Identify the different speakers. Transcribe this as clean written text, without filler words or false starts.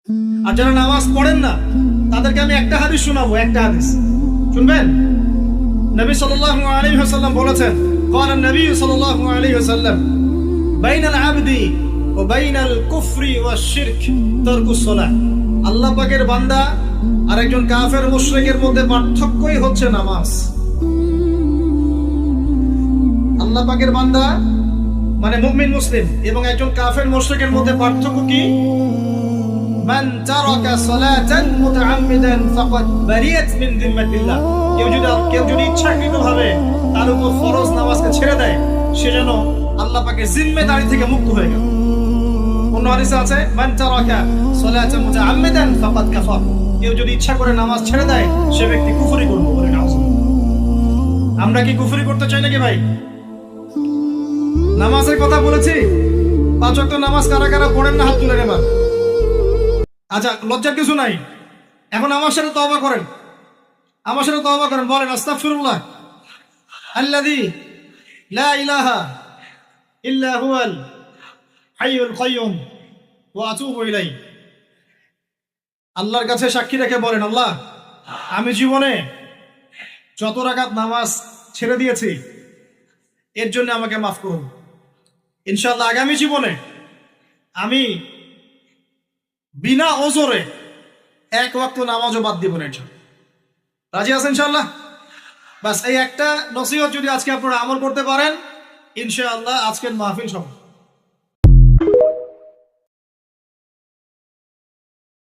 Speaker 1: আর যারা নামাজ পড়েন না তাদেরকে আমি একটা হাদিস শোনাবো, একটা হাদিস শুনবেন। নবী সাল্লাল্লাহু আলাইহি ওয়াসাল্লাম বলেছেন, قال النبي صلى الله عليه وسلم بين العبد وبين الكفر والشرك ترك الصلاة। আল্লাহ পাকের বান্দা আর একজন কাফের মুশরিকের মধ্যে পার্থক্যই হচ্ছে নামাজ। আল্লাহ পাকের বান্দা মানে মুমিন মুসলিম এবং একজন কাফের মুশরিকের মধ্যে পার্থক্য কি? মান তারাকা সালাতান মুতাআম্মিদান ফাকাদ বারিয়াত মিন যিম্মাতিল্লাহ। কেউ যদি ইচ্ছাকৃতভাবে তার উপর ফরজ নামাজকে ছেড়ে দেয়, সে যেন আল্লাহ পাকের জিম্মেদারি থেকে মুক্ত হয়ে গেল। অন্য হাদিসে আছে মান তারাকা সালাতান মুতাআম্মিদান ফাকাদ কাফার। কেউ যদি ইচ্ছা করে নামাজ ছেড়ে দেয়, সে ব্যক্তি কুফরি করবে বলে নাউজুবিল্লাহ। আমরা কি কুফরি করতে চাই নাকি ভাই? নামাজের কথা বলেছি, 5 ওয়াক্ত নামাজ কারা কারা পড়েন না হাত তুলে নেবেন। আচ্ছা, লজ্জার কিছু নাই। এখন আমার সাথে তওবা করেন, আমার সাথে তওবা করেন, বলেন আস্তাগফিরুল্লাহ আল্লাযী লা ইলাহা ইল্লা হুয়াল হাইয়ুল কাইয়্যুম ওয়া আতুবু ইলাইহি। আল্লাহর কাছে সাক্ষী রেখে বলেন, আল্লাহ আমি জীবনে যত রাকাত নামাজ ছেড়ে দিয়েছি এর জন্য আমাকে মাফ করুন। ইনশাআল্লাহ আগামী জীবনে আমি বিনা ওজরে 1 ওয়াক্ত নামাজও বাদ দিব না। রাজি আছেন ইনশাআল্লাহ? বাস এই একটা নসিহত যদি আজকে আপনারা আমল করতে পারেন, ইনশাআল্লাহ আজকের মাহফিল সফল।